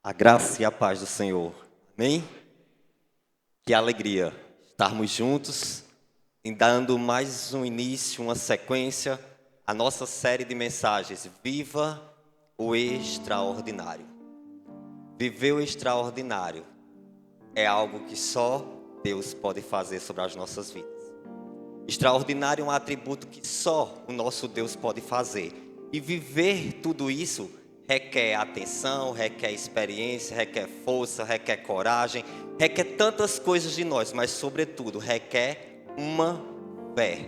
A graça e a paz do Senhor. Amém? Que alegria estarmos juntos, em dando mais um início, uma sequência à nossa série de mensagens. Viva o extraordinário. Viver o extraordinário é algo que só Deus pode fazer sobre as nossas vidas. Extraordinário é um atributo que só o nosso Deus pode fazer. E viver tudo isso requer atenção, requer experiência, requer força, requer coragem, requer tantas coisas de nós, mas sobretudo requer uma fé.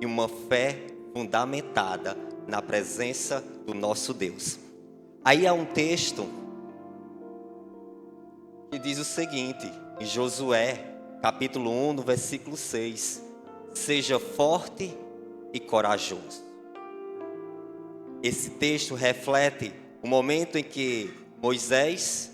E uma fé fundamentada na presença do nosso Deus. Aí há um texto que diz o seguinte, em Josué, capítulo 1, no versículo 6. Seja forte e corajoso. Esse texto reflete o momento em que Moisés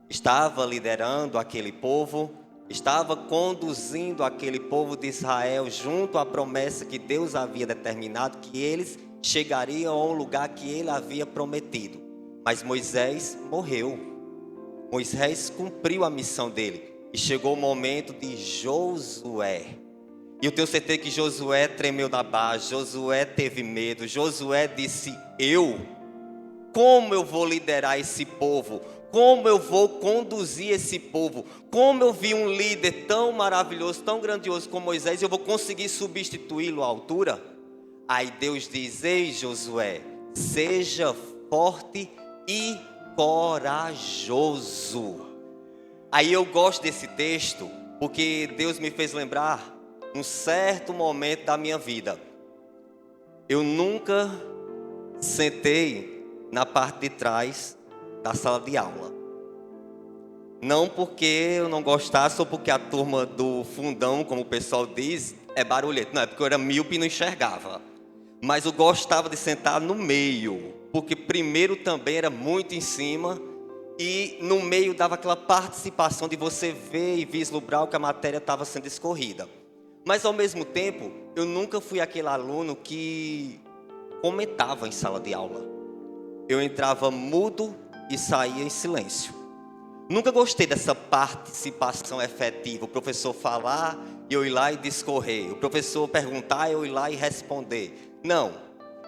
estava liderando aquele povo, estava conduzindo aquele povo de Israel junto à promessa que Deus havia determinado, que eles chegariam a um lugar que ele havia prometido. Mas Moisés morreu. Moisés cumpriu a missão dele e chegou o momento de Josué. E eu tenho certeza que Josué tremeu na base, Josué teve medo, Josué disse, como eu vou liderar esse povo? Como eu vou conduzir esse povo? Como eu vi um líder tão maravilhoso, tão grandioso como Moisés, eu vou conseguir substituí-lo à altura? Aí Deus diz, ei Josué, seja forte e corajoso. Aí eu gosto desse texto, porque Deus me fez lembrar um certo momento da minha vida. Eu nunca sentei na parte de trás da sala de aula. Não porque eu não gostasse ou porque a turma do fundão, como o pessoal diz, é barulhento. Não, é porque eu era míope e não enxergava. Mas eu gostava de sentar no meio, porque primeiro também era muito em cima e no meio dava aquela participação de você ver e vislumbrar o que a matéria estava sendo escorrida. Mas ao mesmo tempo, eu nunca fui aquele aluno que comentava em sala de aula. Eu entrava mudo e saía em silêncio. Nunca gostei dessa participação efetiva. O professor falar e eu ir lá e discorrer. O professor perguntar e eu ir lá e responder. Não,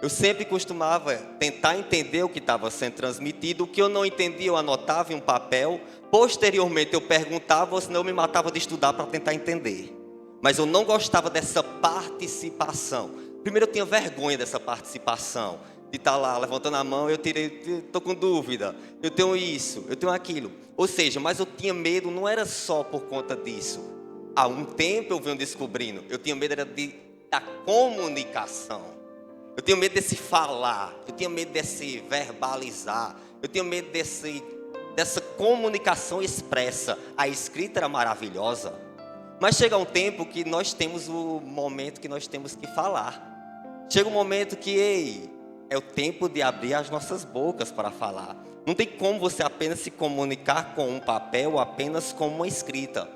eu sempre costumava tentar entender o que estava sendo transmitido. O que eu não entendia eu anotava em um papel. Posteriormente eu perguntava ou senão eu me matava de estudar para tentar entender. Mas eu não gostava dessa participação. Primeiro eu tinha vergonha dessa participação. De estar lá levantando a mão, estou com dúvida. Eu tenho isso, eu tenho aquilo. Ou seja, mas eu tinha medo, não era só por conta disso. Há um tempo eu venho descobrindo. Eu tinha medo da comunicação. Eu tinha medo desse falar. Eu tinha medo desse verbalizar. Eu tinha medo dessa comunicação expressa. A escrita era maravilhosa. Mas chega um tempo que nós temos o momento que nós temos que falar. Chega um momento que, é o tempo de abrir as nossas bocas para falar. Não tem como você apenas se comunicar com um papel, apenas com uma escrita.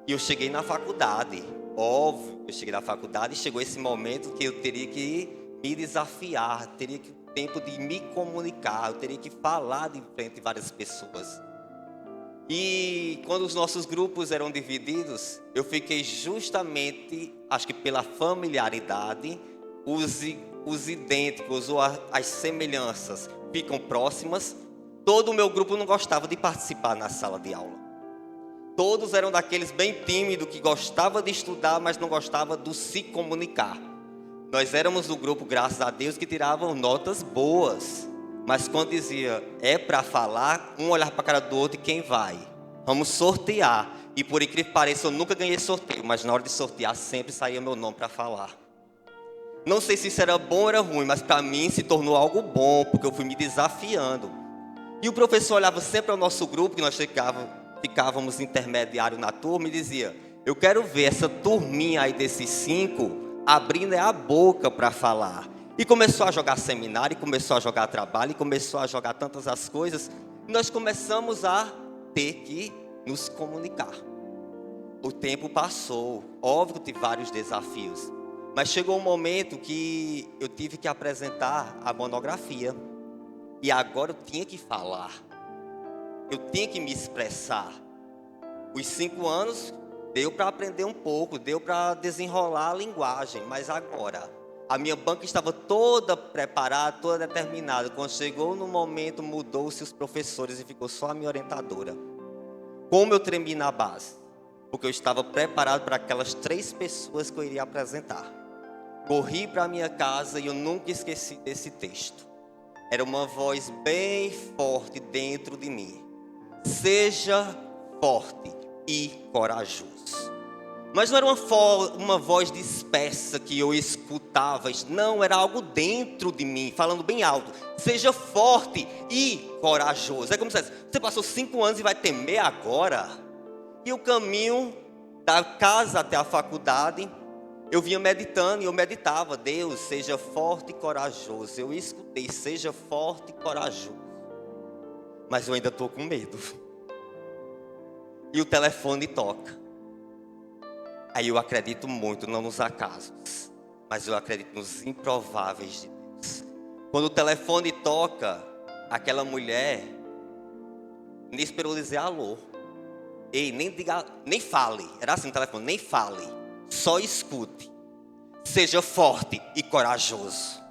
E eu cheguei na faculdade, óbvio, eu cheguei na faculdade e chegou esse momento que eu teria que me desafiar, teria que tempo de me comunicar, eu teria que falar de frente de várias pessoas. E quando os nossos grupos eram divididos, eu fiquei justamente, acho que pela familiaridade, os idênticos ou as semelhanças ficam próximas. Todo o meu grupo não gostava de participar na sala de aula. Todos eram daqueles bem tímidos que gostavam de estudar, mas não gostavam de se comunicar. Nós éramos do grupo, graças a Deus, que tiravam notas boas. Mas quando dizia, é para falar, um olhar para a cara do outro e quem vai? Vamos sortear. E por incrível que pareça, eu nunca ganhei sorteio, mas na hora de sortear sempre saía meu nome para falar. Não sei se isso era bom ou era ruim, mas para mim se tornou algo bom, porque eu fui me desafiando. E o professor olhava sempre ao nosso grupo, que nós ficávamos intermediários na turma, e dizia, eu quero ver essa turminha aí desses 5 abrindo a boca para falar. E começou a jogar seminário, e começou a jogar trabalho, e começou a jogar tantas as coisas. E nós começamos a ter que nos comunicar. O tempo passou, óbvio que tive vários desafios. Mas chegou um momento que eu tive que apresentar a monografia. E agora eu tinha que falar. Eu tinha que me expressar. Os 5 anos deu para aprender um pouco, deu para desenrolar a linguagem, mas agora a minha banca estava toda preparada, toda determinada. Quando chegou no momento, mudou-se os professores e ficou só a minha orientadora. Como eu tremi na base? Porque eu estava preparado para aquelas 3 pessoas que eu iria apresentar. Corri para a minha casa e eu nunca esqueci desse texto. Era uma voz bem forte dentro de mim. Seja forte e corajoso. Mas não era uma voz dispersa que eu escutava. Não, era algo dentro de mim, falando bem alto. Seja forte e corajoso. É como se você passou 5 anos e vai temer agora. E o caminho da casa até a faculdade, eu vinha meditando e eu meditava. Deus, seja forte e corajoso. Eu escutei, seja forte e corajoso. Mas eu ainda estou com medo. E o telefone toca. Aí eu acredito muito, não nos acasos, mas eu acredito nos improváveis de Deus. Quando o telefone toca, aquela mulher nem esperou dizer alô. Ei, nem diga, nem fale. Era assim o telefone, nem fale. Só escute. Seja forte e corajoso.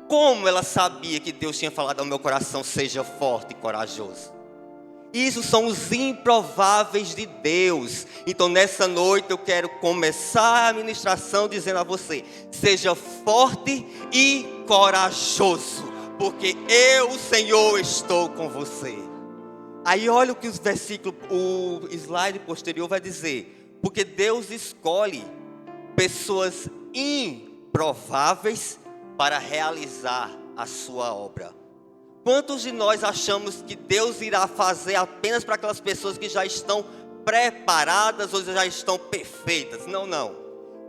Como ela sabia que Deus tinha falado ao meu coração, seja forte e corajoso? Isso são os improváveis de Deus. Então nessa noite eu quero começar a ministração dizendo a você: seja forte e corajoso, porque eu, o Senhor, estou com você. Aí olha o que os versículos, o slide posterior vai dizer: porque Deus escolhe pessoas improváveis para realizar a sua obra. Quantos de nós achamos que Deus irá fazer apenas para aquelas pessoas que já estão preparadas ou já estão perfeitas? Não, não.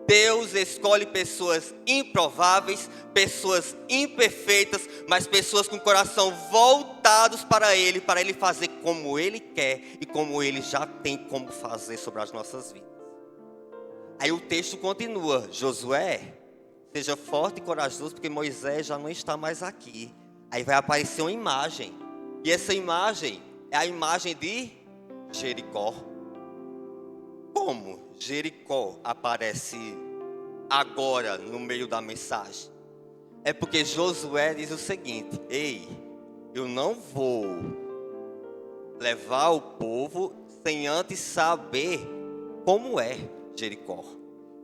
Deus escolhe pessoas improváveis, pessoas imperfeitas, mas pessoas com o coração voltados para Ele fazer como Ele quer e como Ele já tem como fazer sobre as nossas vidas. Aí o texto continua: Josué, seja forte e corajoso, porque Moisés já não está mais aqui. Aí vai aparecer uma imagem. E essa imagem é a imagem de Jericó. Como Jericó aparece agora no meio da mensagem? É porque Josué diz o seguinte: ei, eu não vou levar o povo sem antes saber como é Jericó.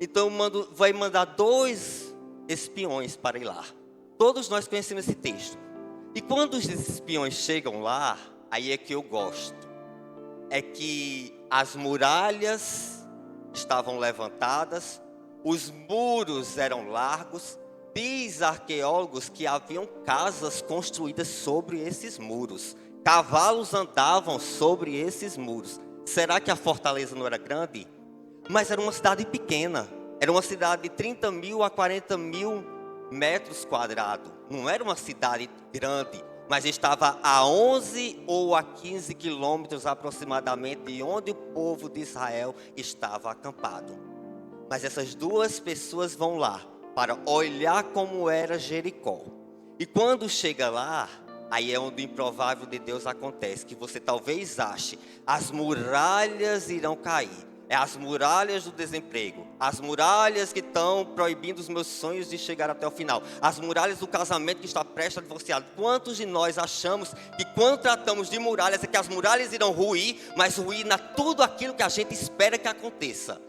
Então vai mandar 2 espiões para ir lá. Todos nós conhecemos esse texto. E quando os espiões chegam lá, aí é que eu gosto. É que as muralhas estavam levantadas, os muros eram largos. Diz arqueólogos que haviam casas construídas sobre esses muros. Cavalos andavam sobre esses muros. Será que a fortaleza não era grande? Mas era uma cidade pequena. Era uma cidade de 30 mil a 40 mil metros quadrados. Não era uma cidade grande, mas estava a 11 ou a 15 quilômetros aproximadamente de onde o povo de Israel estava acampado. Mas essas 2 pessoas vão lá para olhar como era Jericó. E quando chega lá, aí é onde o improvável de Deus acontece, que você talvez ache: as muralhas irão cair. É as muralhas do desemprego, as muralhas que estão proibindo os meus sonhos de chegar até o final, as muralhas do casamento que está prestes a divorciar. Quantos de nós achamos que quando tratamos de muralhas é que as muralhas irão ruir, mas ruir na tudo aquilo que a gente espera que aconteça?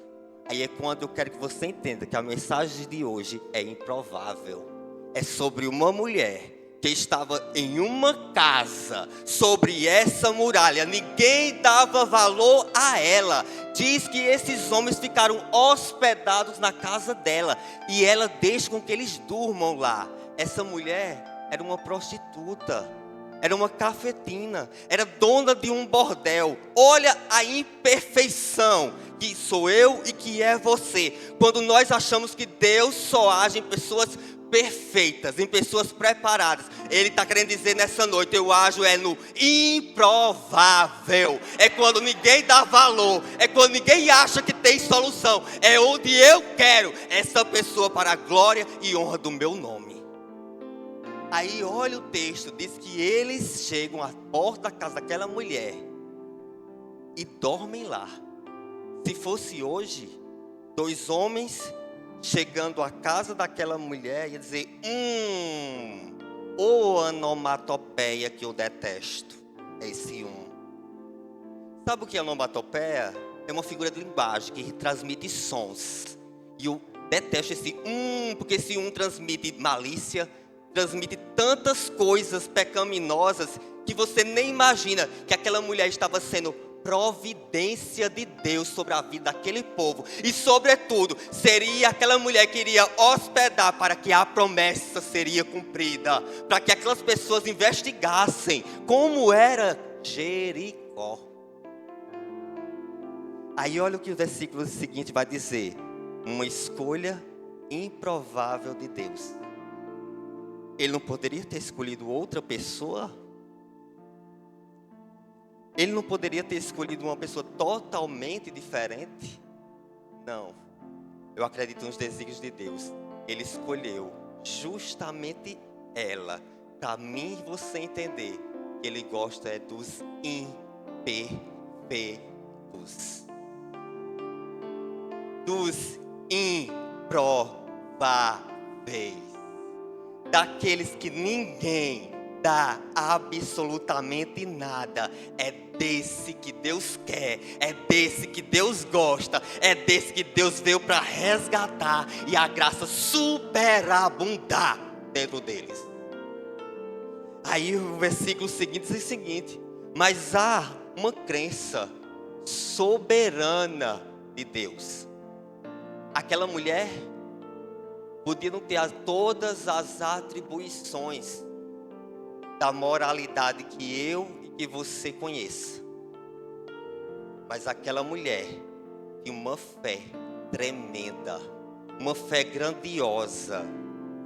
Aí é quando eu quero que você entenda que a mensagem de hoje é improvável. É sobre uma mulher que estava em uma casa, sobre essa muralha. Ninguém dava valor a ela. Diz que esses homens ficaram hospedados na casa dela, e ela deixa com que eles durmam lá. Essa mulher era uma prostituta, era uma cafetina, era dona de um bordel. Olha a imperfeição que sou eu e que é você, quando nós achamos que Deus só age em pessoas perfeitas, em pessoas preparadas. Ele está querendo dizer nessa noite: eu ajo no improvável. É quando ninguém dá valor, é quando ninguém acha que tem solução. É onde eu quero essa pessoa para a glória e honra do meu nome. Aí olha o texto, diz que eles chegam à porta da casa daquela mulher. e dormem lá. Se fosse hoje, 2 homens chegando à casa daquela mulher, ia dizer: onomatopeia que eu detesto. É esse Sabe o que é onomatopeia? É uma figura de linguagem que transmite sons. E eu detesto esse porque esse transmite malícia, transmite tantas coisas pecaminosas que você nem imagina que aquela mulher estava sendo providência de Deus sobre a vida daquele povo. E sobretudo, seria aquela mulher que iria hospedar para que a promessa seria cumprida, para que aquelas pessoas investigassem como era Jericó. Aí olha o que o versículo seguinte vai dizer: uma escolha improvável de Deus. Ele não poderia ter escolhido outra pessoa? Ele não poderia ter escolhido uma pessoa totalmente diferente? Não. Eu acredito nos desígnios de Deus. Ele escolheu justamente ela, para mim e você entender que Ele gosta dos imperfeitos, dos improváveis, daqueles que ninguém dá absolutamente nada. É desse que Deus quer, é desse que Deus gosta, é desse que Deus veio para resgatar e a graça superabundar dentro deles. Aí o versículo seguinte diz o seguinte: mas há uma crença soberana de Deus. Aquela mulher podia não ter todas as atribuições da moralidade que eu e que você conheça, mas aquela mulher tinha uma fé tremenda, uma fé grandiosa.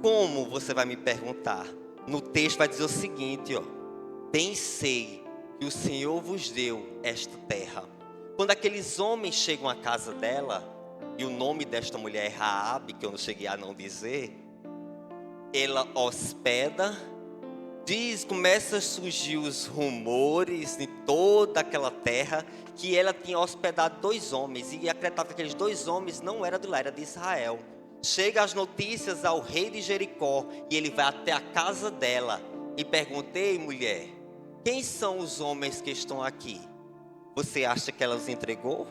Como, você vai me perguntar? No texto vai dizer o seguinte, pensei que o Senhor vos deu esta terra. Quando aqueles homens chegam à casa dela, e o nome desta mulher é Raabe, que eu não cheguei a não dizer, ela hospeda, começa a surgir os rumores em toda aquela terra que ela tinha hospedado 2 homens, e acreditava que aqueles 2 homens não eram de lá, era de Israel. Chega as notícias ao rei de Jericó, e ele vai até a casa dela e pergunta: ei, mulher, quem são os homens que estão aqui? Você acha que ela os entregou?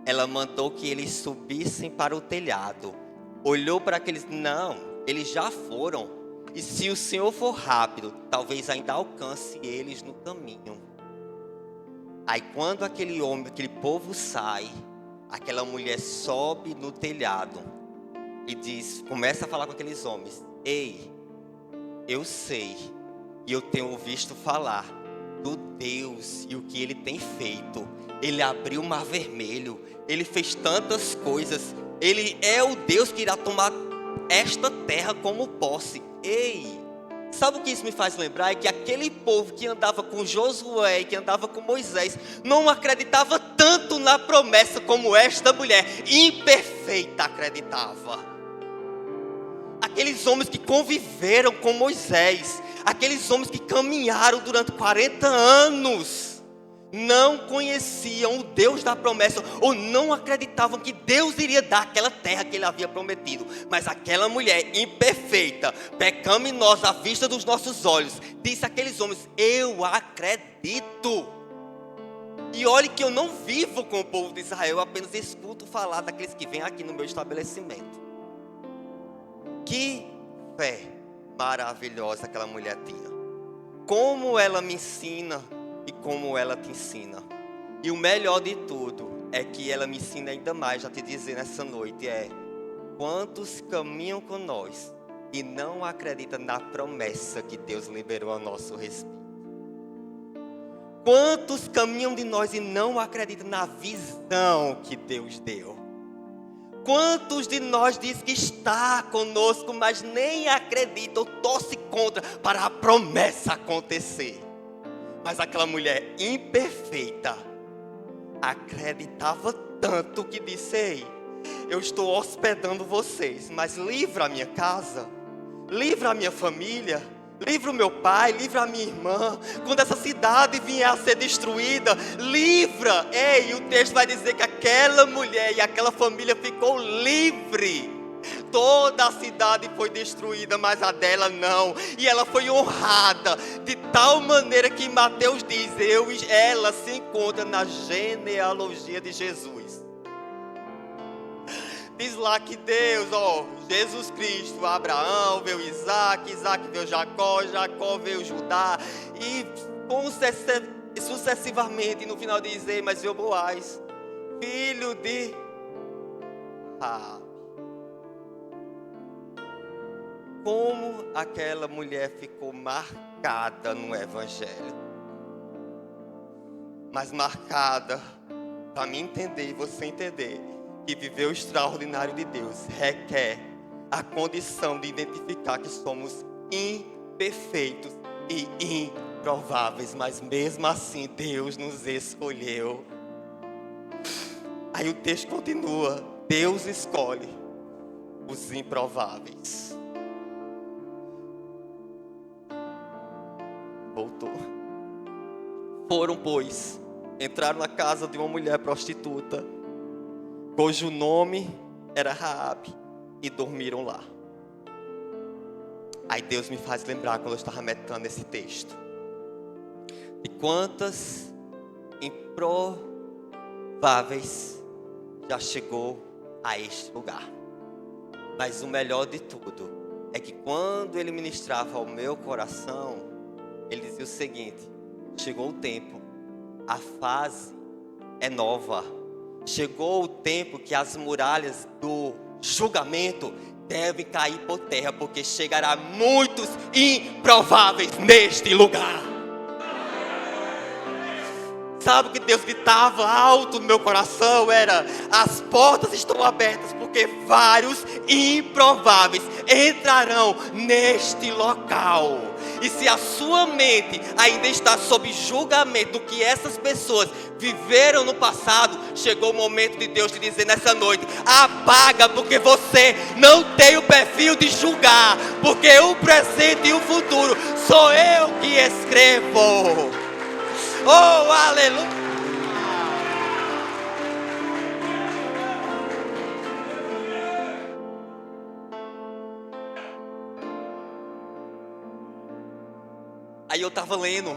Ela mandou que eles subissem para o telhado. Olhou para aqueles: não, eles já foram. E se o Senhor for rápido, talvez ainda alcance eles no caminho. Aí quando aquele povo sai, aquela mulher sobe no telhado e começa a falar com aqueles homens: ei, eu sei e eu tenho visto falar do Deus e o que Ele tem feito. Ele abriu o mar vermelho, Ele fez tantas coisas, Ele é o Deus que irá tomar esta terra como posse. Ei, sabe o que isso me faz lembrar? É que aquele povo que andava com Josué, que andava com Moisés, não acreditava tanto na promessa como esta mulher imperfeita acreditava. Aqueles homens que conviveram com Moisés, aqueles homens que caminharam durante 40 anos, não conheciam o Deus da promessa, ou não acreditavam que Deus iria dar aquela terra que Ele havia prometido. Mas aquela mulher imperfeita, pecaminosa à vista dos nossos olhos, disse àqueles homens: eu acredito. E olhe que eu não vivo com o povo de Israel, eu apenas escuto falar daqueles que vêm aqui no meu estabelecimento. Que fé maravilhosa aquela mulher tinha. Como ela me ensina e como ela te ensina. E o melhor de tudo é que ela me ensina ainda mais, já te dizer nessa noite, quantos caminham com nós e não acreditam na promessa que Deus liberou a nosso respeito. Quantos caminham de nós e não acreditam na visão que Deus deu. Quantos de nós diz que está conosco, mas nem acredita ou torce contra para a promessa acontecer. Mas aquela mulher imperfeita acreditava tanto que disse: ei, eu estou hospedando vocês, mas livra a minha casa, livra a minha família, livra o meu pai, livra a minha irmã. Quando essa cidade vier a ser destruída, livra. Ei, o texto vai dizer que aquela mulher e aquela família ficou livre. Toda a cidade foi destruída, mas a dela não. E ela foi honrada de tal maneira que Mateus diz, ela se encontra na genealogia de Jesus. Diz lá que Deus, Jesus Cristo, Abraão veio Isaac, Isaac veio Jacó, Jacó veio Judá. E sucessivamente, no final diz, mas veio Boaz, filho de Raabe. Como aquela mulher ficou marcada no Evangelho. Mas marcada, para mim entender e você entender, que viver o extraordinário de Deus requer a condição de identificar que somos imperfeitos e improváveis, mas mesmo assim Deus nos escolheu. Aí o texto continua, Deus escolhe os improváveis. Voltou. Foram, pois, entraram na casa de uma mulher prostituta, cujo nome era Raabe, e dormiram lá. Aí Deus me faz lembrar, quando eu estava meditando esse texto, de quantas improváveis já chegou a este lugar. Mas o melhor de tudo é que quando Ele ministrava ao meu coração, Ele dizia o seguinte: chegou o tempo, a fase é nova. Chegou o tempo que as muralhas do julgamento devem cair por terra, porque chegará muitos improváveis neste lugar. Sabe o que Deus gritava alto no meu coração? Era: as portas estão abertas, porque vários improváveis entrarão neste local. E se a sua mente ainda está sob julgamento do que essas pessoas viveram no passado, chegou o momento de Deus te dizer nessa noite: apaga, porque você não tem o perfil de julgar, porque o presente e o futuro sou eu que escrevo. Oh, aleluia! Aí eu estava lendo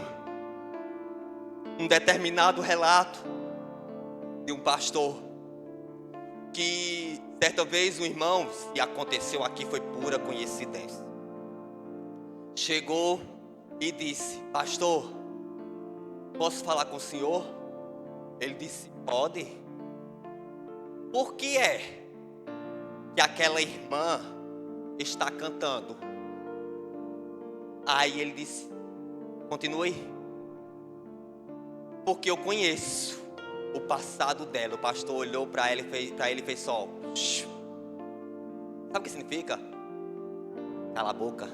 um determinado relato de um pastor que certa vez um irmão, se aconteceu aqui foi pura coincidência, chegou e disse: pastor, posso falar com o senhor? Ele disse: pode. Por que é que aquela irmã está cantando? Aí ele disse: continue. Porque eu conheço o passado dela. O pastor olhou para ele e fez só. Sabe o que significa? Cala a boca.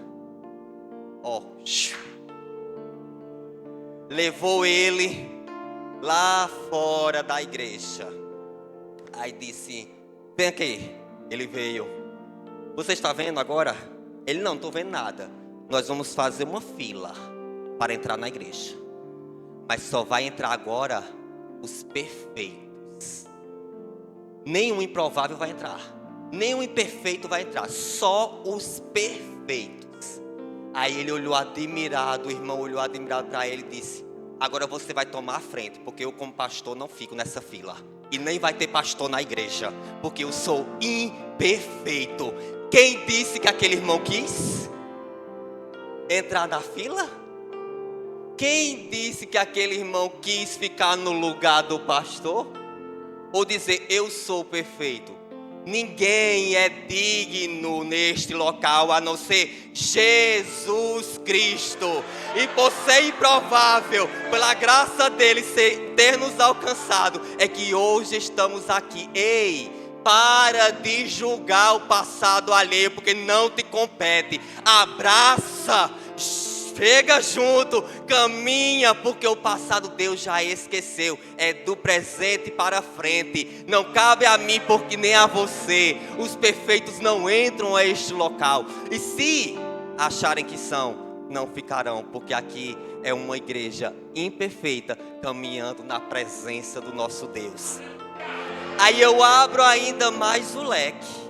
Levou ele lá fora da igreja. Aí disse: vem aqui. Ele veio. Você está vendo agora? Ele: não estou vendo nada. Nós vamos fazer uma fila para entrar na igreja. Mas só vai entrar agora os perfeitos. Nenhum improvável vai entrar. Nenhum imperfeito vai entrar. Só os perfeitos. Aí ele olhou admirado, o irmão olhou admirado para ele e disse: agora você vai tomar a frente, porque eu como pastor não fico nessa fila. E nem vai ter pastor na igreja, porque eu sou imperfeito. Quem disse que aquele irmão quis entrar na fila? Quem disse que aquele irmão quis ficar no lugar do pastor? Ou dizer: eu sou perfeito? Ninguém é digno neste local a não ser Jesus Cristo. E por ser improvável, pela graça dele ter nos alcançado, é que hoje estamos aqui. Ei, para de julgar o passado alheio, porque não te compete. Abraça, chega junto, caminha, porque o passado Deus já esqueceu. É do presente para frente. Não cabe a mim, porque nem a você. Os perfeitos não entram a este local. E se acharem que são, não ficarão, porque aqui é uma igreja imperfeita, caminhando na presença do nosso Deus. Aí eu abro ainda mais o leque.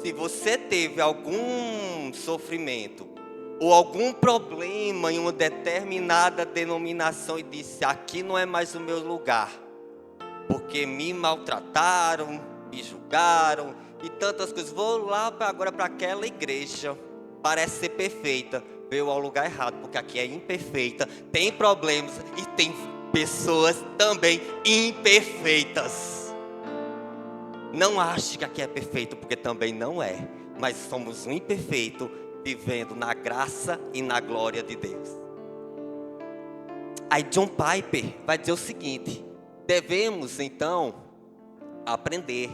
Se você teve algum sofrimento ou algum problema em uma determinada denominação e disse: aqui não é mais o meu lugar, porque me maltrataram, me julgaram e tantas coisas, vou lá agora para aquela igreja, parece ser perfeita, veio ao lugar errado, porque aqui é imperfeita, tem problemas e tem pessoas também imperfeitas. Não ache que aqui é perfeito, porque também não é, mas somos um imperfeito vivendo na graça e na glória de Deus. Aí John Piper vai dizer o seguinte: devemos então aprender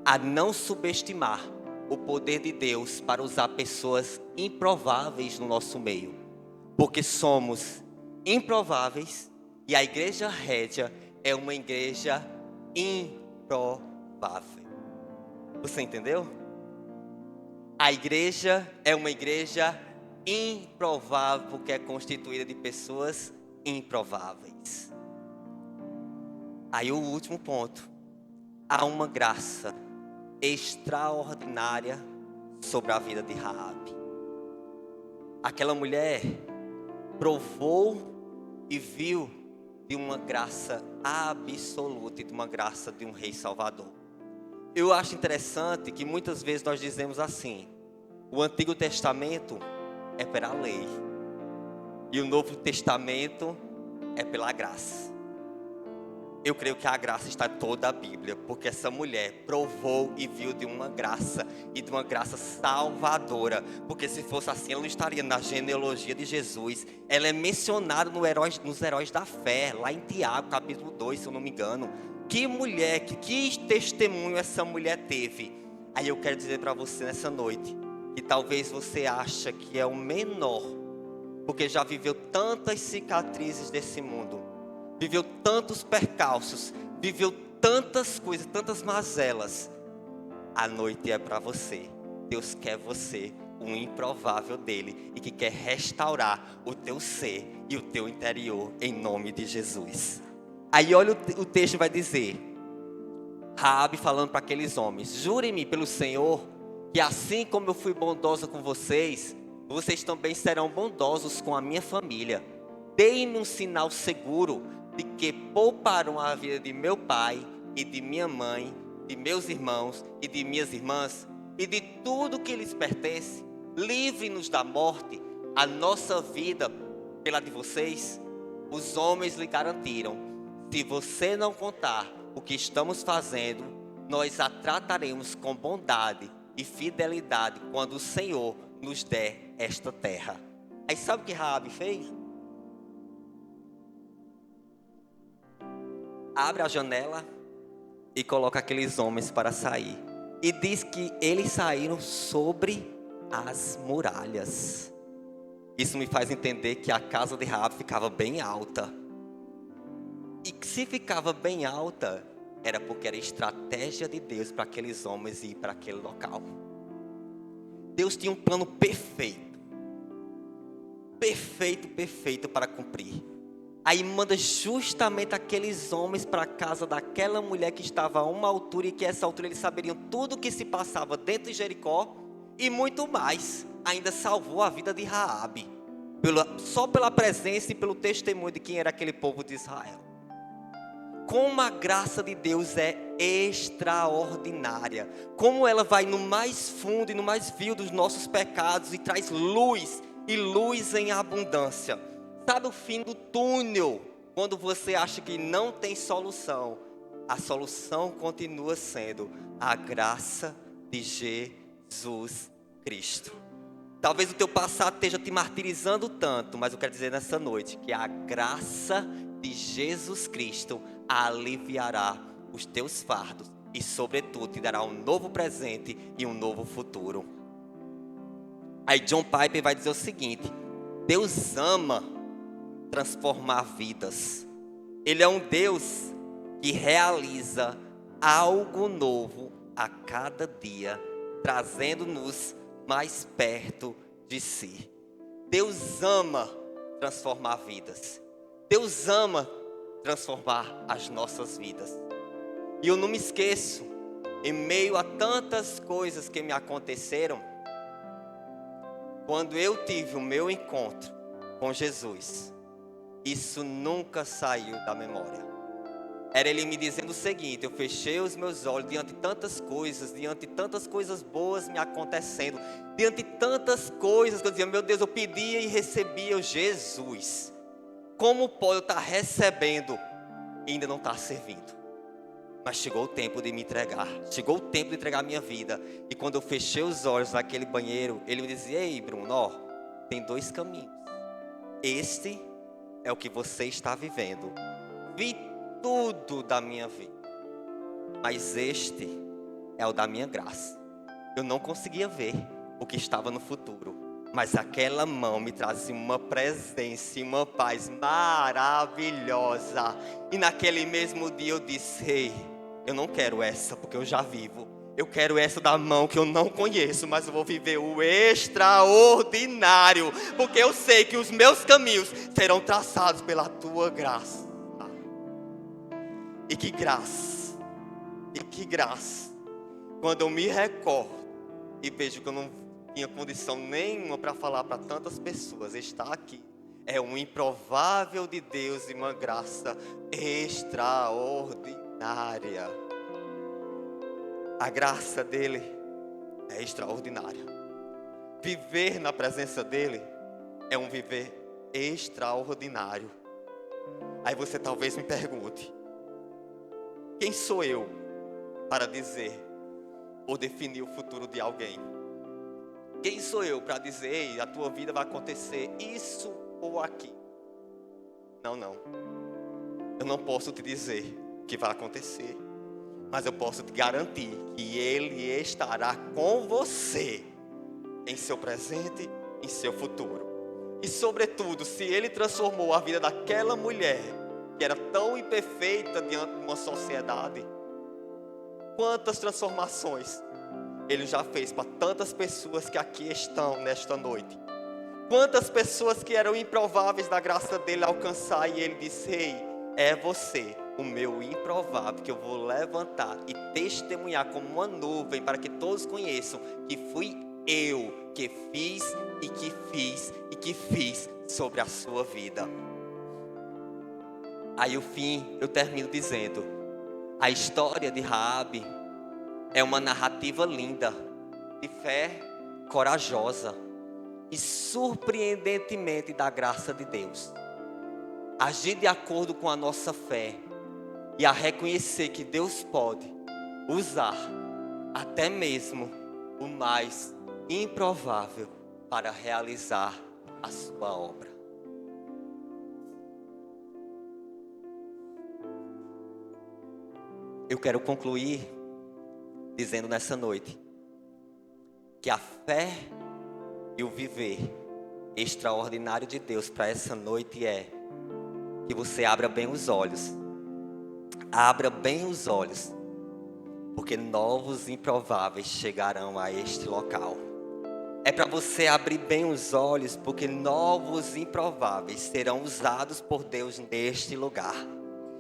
a não subestimar o poder de Deus para usar pessoas improváveis no nosso meio, porque somos improváveis e a igreja Rédia é uma igreja improvável. Você entendeu? A igreja é uma igreja improvável, porque é constituída de pessoas improváveis. Aí o último ponto: há uma graça extraordinária sobre a vida de Raabe. Aquela mulher provou e viu de uma graça absoluta e de uma graça de um rei salvador. Eu acho interessante que muitas vezes nós dizemos assim: o Antigo Testamento é pela lei e o Novo Testamento é pela graça. Eu creio que a graça está em toda a Bíblia, porque essa mulher provou e viu de uma graça, e de uma graça salvadora, porque se fosse assim, ela não estaria na genealogia de Jesus. Ela é mencionada nos heróis da fé, lá em Tiago, capítulo 2, se eu não me engano. Que mulher, que testemunho essa mulher teve. Aí eu quero dizer para você nessa noite, que talvez você acha que é o menor, porque já viveu tantas cicatrizes desse mundo, viveu tantos percalços, viveu tantas coisas, tantas mazelas. A noite é para você. Deus quer você, um improvável dele, e que quer restaurar o teu ser e o teu interior, em nome de Jesus. Aí olha o texto vai dizer, Raabe falando para aqueles homens: jurem-me pelo Senhor, que assim como eu fui bondosa com vocês, vocês também serão bondosos com a minha família. Deem-me um sinal seguro de que pouparam a vida de meu pai e de minha mãe, de meus irmãos e de minhas irmãs, e de tudo que lhes pertence. Livre-nos da morte, a nossa vida pela de vocês. Os homens lhe garantiram: se você não contar o que estamos fazendo, nós a trataremos com bondade e fidelidade quando o Senhor nos der esta terra. Aí sabe o que Raabe fez? Abre a janela e coloca aqueles homens para sair. E diz que eles saíram sobre as muralhas. Isso me faz entender que a casa de Raabe ficava bem alta. E se ficava bem alta, era porque era estratégia de Deus para aqueles homens ir para aquele local. Deus tinha um plano perfeito. Perfeito para cumprir. Aí manda justamente aqueles homens para a casa daquela mulher que estava a uma altura, e que a essa altura eles saberiam tudo o que se passava dentro de Jericó e muito mais. Ainda salvou a vida de Raabe, só pela presença e pelo testemunho de quem era aquele povo de Israel. Como a graça de Deus é extraordinária, como ela vai no mais fundo e no mais vil dos nossos pecados e traz luz, e luz em abundância. Sabe o fim do túnel, quando você acha que não tem solução? A solução continua sendo a graça de Jesus Cristo. Talvez o teu passado esteja te martirizando tanto, mas eu quero dizer nessa noite que a graça de Jesus Cristo aliviará os teus fardos e, sobretudo, te dará um novo presente e um novo futuro. Aí John Piper vai dizer o seguinte: Deus ama transformar vidas. Ele é um Deus que realiza algo novo a cada dia, trazendo-nos mais perto de si. Deus ama transformar vidas. Deus ama transformar as nossas vidas. E eu não me esqueço, em meio a tantas coisas que me aconteceram, quando eu tive o meu encontro com Jesus, isso nunca saiu da memória. Era Ele me dizendo o seguinte: eu fechei os meus olhos diante de tantas coisas boas me acontecendo, diante de tantas coisas que eu dizia, meu Deus, eu pedia e recebia. Jesus, como pode eu estar recebendo e ainda não estar servindo? Mas chegou o tempo de me entregar, chegou o tempo de entregar a minha vida. E quando eu fechei os olhos naquele banheiro, Ele me dizia: ei, Bruno, ó, tem 2 caminhos. Este é o que você está vivendo. Vi tudo da minha vida, mas este é o da minha graça. Eu não conseguia ver o que estava no futuro, mas aquela mão me trazia uma presença e uma paz maravilhosa. E naquele mesmo dia eu disse: ei, eu não quero essa porque eu já vivo. Eu quero essa da mão que eu não conheço, mas eu vou viver o extraordinário, porque eu sei que os meus caminhos serão traçados pela tua graça. E que graça, quando eu me recordo e vejo que eu não tinha condição nenhuma para falar para tantas pessoas, estar aqui é um improvável de Deus e uma graça extraordinária. A graça dele é extraordinária. Viver na presença dele é um viver extraordinário. Aí você talvez me pergunte: quem sou eu para dizer ou definir o futuro de alguém? Quem sou eu para dizer: ei, a tua vida vai acontecer isso ou aquilo? Não. Eu não posso te dizer que vai acontecer, mas eu posso te garantir que Ele estará com você em seu presente e em seu futuro. E sobretudo, se Ele transformou a vida daquela mulher que era tão imperfeita diante de uma sociedade, quantas transformações Ele já fez para tantas pessoas que aqui estão nesta noite. Quantas pessoas que eram improváveis da graça dele alcançar, e Ele disse: ei, é você, o meu improvável, que eu vou levantar e testemunhar como uma nuvem, para que todos conheçam que fui eu que fiz e que fiz sobre a sua vida. Aí o fim, eu termino dizendo: a história de Raabe é uma narrativa linda, de fé corajosa e surpreendentemente da graça de Deus. Agir de acordo com a nossa fé e a reconhecer que Deus pode usar até mesmo o mais improvável para realizar a sua obra. Eu quero concluir dizendo nessa noite que a fé e o viver extraordinário de Deus para essa noite é que você abra bem os olhos. Abra bem os olhos, porque novos improváveis chegarão a este local. É para você abrir bem os olhos, porque novos improváveis serão usados por Deus neste lugar.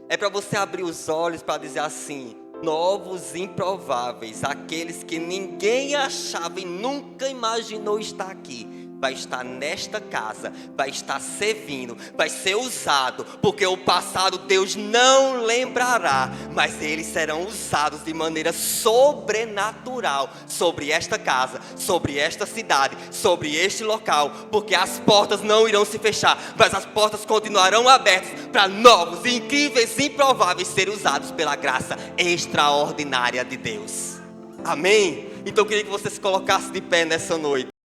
É para você abrir os olhos para dizer assim: novos improváveis, aqueles que ninguém achava e nunca imaginou estar aqui, vai estar nesta casa, vai estar servindo, vai ser usado, porque o passado Deus não lembrará, mas eles serão usados de maneira sobrenatural sobre esta casa, sobre esta cidade, sobre este local, porque as portas não irão se fechar, mas as portas continuarão abertas para novos, incríveis, improváveis serem usados pela graça extraordinária de Deus. Amém? Então eu queria que você se colocasse de pé nessa noite.